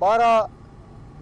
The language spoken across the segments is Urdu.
12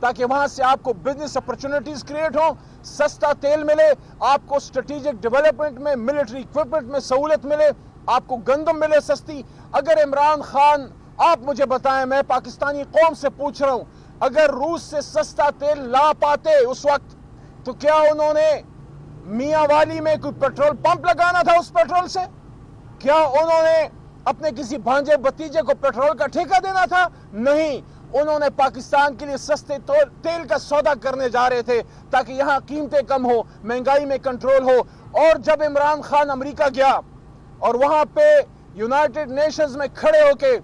تاکہ وہاں سے آپ کو بزنس اپرچونٹیز کریٹ ہوں، سستا تیل ملے، آپ کو اسٹریٹجک ڈیولپمنٹ میں، ملٹری اکوپمنٹ میں سہولت ملے، آپ کو گندم ملے سستی۔ اگر عمران خان، آپ مجھے بتائیں، میں پاکستانی قوم سے پوچھ رہا ہوں، اگر روس سے سستا تیل لا پاتے اس وقت تو کیا انہوں نے میاں والی میں کوئی پیٹرول پمپ لگانا تھا اس پیٹرول سے؟ کیا انہوں نے اپنے کسی بھانجے بتیجے کو پیٹرول کا ٹھیکہ دینا تھا؟ نہیں، انہوں نے پاکستان کے لیے سستے تیل کا سودا کرنے جا رہے تھے تاکہ یہاں قیمتیں کم ہو، مہنگائی میں کنٹرول ہو۔ اور جب عمران خان امریکہ گیا اور وہاں پہ یونائٹڈ نیشنز میں کھڑے ہو کے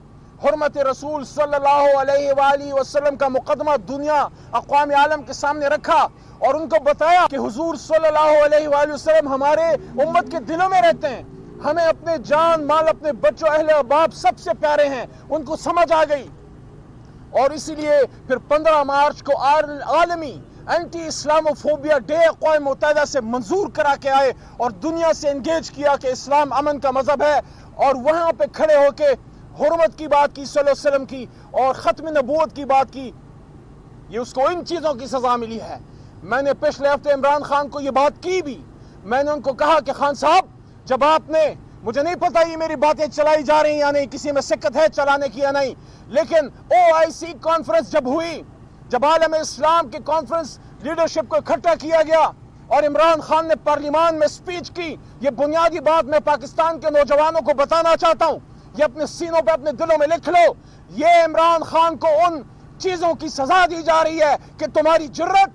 حرمت رسول صلی اللہ علیہ وآلہ وسلم کا مقدمہ دنیا اقوام عالم کے سامنے رکھا اور ان کو بتایا کہ حضور صلی اللہ علیہ وآلہ وسلم ہمارے امت کے دلوں میں رہتے ہیں، ہمیں اپنے جان مال، اپنے بچوں، اہل احباب سب سے پیارے ہیں، ان کو سمجھ آ گئی۔ اور اسی لیے پھر 15 مارچ کو عالمی اینٹی اسلاموفوبیا ڈے اقوام متحدہ سے منظور کرا کے آئے اور دنیا سے انگیج کیا کہ اسلام امن کا مذہب ہے، اور وہاں پہ کھڑے ہو کے حرمت کی بات کی صلی اللہ علیہ وسلم کی اور ختم نبوت کی بات کی۔ یہ اس کو ان چیزوں کی سزا ملی ہے۔ میں نے پچھلے ہفتے عمران خان کو یہ بات کی بھی، میں نے ان کو کہا کہ خان صاحب، جب آپ نے، مجھے نہیں پتا یہ میری باتیں چلائی جا رہی ہیں یا نہیں، کسی میں سکت ہے چلانے کی یا نہیں، لیکن OIC کانفرنس جب ہوئی، جب عالم اسلام کی کانفرنس لیڈرشپ کو اکٹھا کیا گیا اور عمران خان نے پارلیمان میں سپیچ کی، یہ بنیادی بات میں پاکستان کے نوجوانوں کو بتانا چاہتا ہوں، یہ اپنے سینوں پہ، اپنے دلوں میں لکھ لو، یہ عمران خان کو ان چیزوں کی سزا دی جا رہی ہے کہ تمہاری جرت،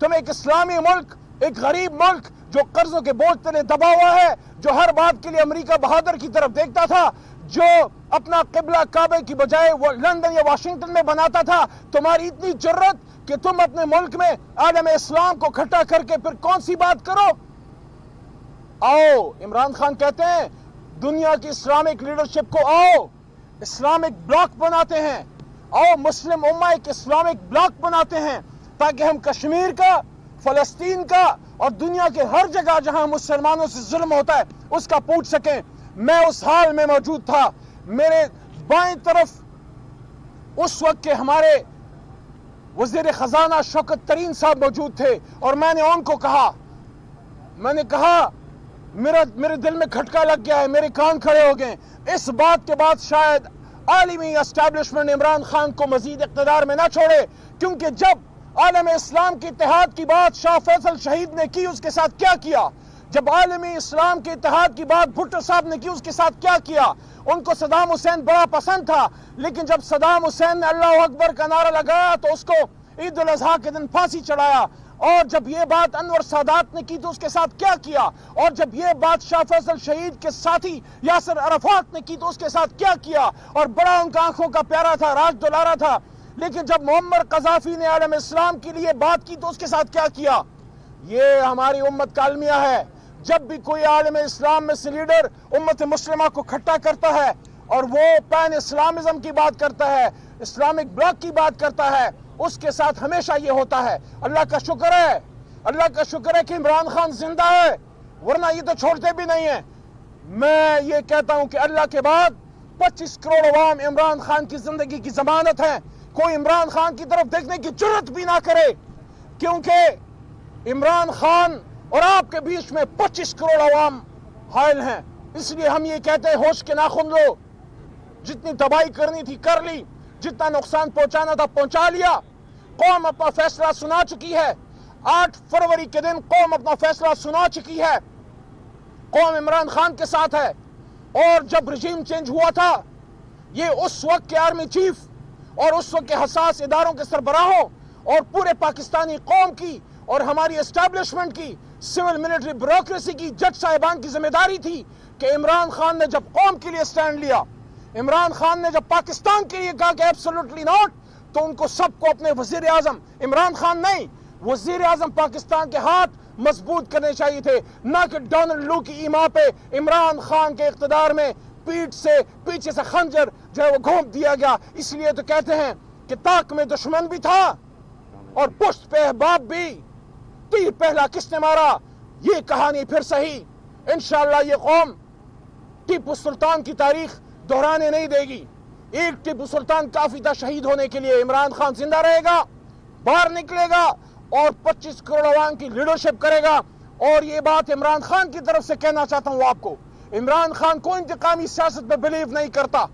تم ایک اسلامی ملک، ایک غریب ملک جو قرضوں کے بوجھ تلے دبا ہوا ہے، جو ہر بات کے لیے امریکہ بہادر کی طرف دیکھتا تھا، جو اپنا قبلہ کعبے کی بجائے وہ لندن یا واشنگٹن میں بناتا تھا، تمہاری اتنی جرت کہ تم اپنے ملک میں عالم اسلام کو کھٹا کر کے پھر کون سی بات کرو؟ آؤ، عمران خان کہتے ہیں دنیا کی اسلامک لیڈرشپ کو آؤ اسلامک بلاک بناتے ہیں، آؤ مسلم امہ ایک اسلامک بلاک بناتے ہیں تاکہ ہم کشمیر کا، فلسطین کا اور دنیا کے ہر جگہ جہاں مسلمانوں سے ظلم ہوتا ہے اس کا پوچھ سکیں۔ میں اس حال میں موجود تھا، میرے بائیں طرف اس وقت کے ہمارے وزیر خزانہ شوکت ترین صاحب موجود تھے اور میں نے ان کو کہا، میں نے کہا میرے دل میں کھٹکا لگ گیا ہے، میرے کان کھڑے ہو گئے۔ اس بات کے بعد شاید عالمی اسٹیبلشمنٹ عمران خان کو مزید اقتدار میں نہ چھوڑے، کیونکہ جب عالم اسلام کے اتحاد کی بات شاہ فیصل شہید نے کی، اس کے ساتھ کیا کیا؟ جب عالمی اسلام کے اتحاد کی بات بھٹو صاحب نے کی، اس کے ساتھ کیا کیا؟ ان کو صدام حسین بڑا پسند تھا، لیکن جب صدام حسین نے اللہ اکبر کا نعرہ لگایا تو اس کو عید الاضحیٰ کے دن پھانسی چڑھایا، اور جب یہ بات انور سادات نے کی تو اس کے ساتھ کیا کیا؟ اور جب یہ بات شاہ فیصل شہید کے ساتھی یاسر عرفات نے کی تو اس کے ساتھ کیا کیا؟ اور بڑا ان کا آنکھوں کا پیارا تھا، راج دلارا تھا، لیکن جب معمر قذافی نے عالم اسلام کے لیے بات کی تو اس کے ساتھ کیا کیا؟ یہ ہماری امت کا المیہ ہے، جب بھی کوئی عالم اسلام میں سے لیڈر امت مسلمہ کو کھٹا کرتا ہے اور وہ پین اسلامزم کی بات کرتا ہے، اسلامک بلاک کی بات کرتا ہے، اس کے ساتھ ہمیشہ یہ ہوتا ہے۔ اللہ کا شکر ہے، اللہ کا شکر ہے کہ عمران خان زندہ ہے، ورنہ یہ تو چھوڑتے بھی نہیں ہیں۔ میں یہ کہتا ہوں کہ اللہ کے بعد 25 کروڑ عوام عمران خان کی زندگی کی ضمانت ہے، کوئی عمران خان کی طرف دیکھنے کی جرت بھی نہ کرے، کیونکہ عمران خان اور آپ کے بیچ میں 25 کروڑ عوام حائل ہیں۔ اس لیے ہم یہ کہتے ہیں ہوش کے ناخن لو، جتنی تباہی کرنی تھی کر لی، جتنا نقصان پہنچانا تھا پہنچا لیا، قوم اپنا فیصلہ سنا چکی ہے۔ 8 فروری کے دن قوم اپنا فیصلہ سنا چکی ہے، قوم عمران خان کے ساتھ ہے۔ اور جب رجیم چینج ہوا تھا، یہ اس وقت کے آرمی چیف اور اس وقت کے حساس اداروں کے سربراہوں اور پورے پاکستانی قوم کی اور ہماری اسٹیبلشمنٹ کی، سول ملٹری بیوروکریسی کی، جج صاحبان کی ذمہ داری تھی کہ عمران خان نے جب قوم کے لیے سٹینڈ لیا، عمران خان نے جب پاکستان کے لیے کہا کہ ایبسولوٹلی ناٹ، تو ان کو سب کو اپنے وزیر اعظم، عمران خان نہیں، وزیر اعظم پاکستان کے ہاتھ مضبوط کرنے چاہیے تھے، نہ کہ ڈونلڈ لو کی ایما پہ عمران خان کے اقتدار میں پیچھے سے خنجر جو ہے وہ گھونپ دیا گیا۔ اس لیے تو کہتے ہیں کہ طاق میں دشمن بھی تھا اور پشت پہ احباب بھی، تیر پہلا کس نے مارا، یہ کہانی پھر صحیح۔ انشاءاللہ یہ قوم ٹیپو سلطان کی تاریخ دہرانے نہیں دے گی۔ ایک ٹیپو سلطان کافی تھا شہید ہونے کے لیے، عمران خان زندہ رہے گا، باہر نکلے گا اور 25 کروڑ عوام کی لیڈرشپ کرے گا. اور یہ بات عمران خان کی طرف سے کہنا چاہتا ہوں آپ کو, عمران خان کو انتقامی سیاست میں بلیو نہیں کرتا.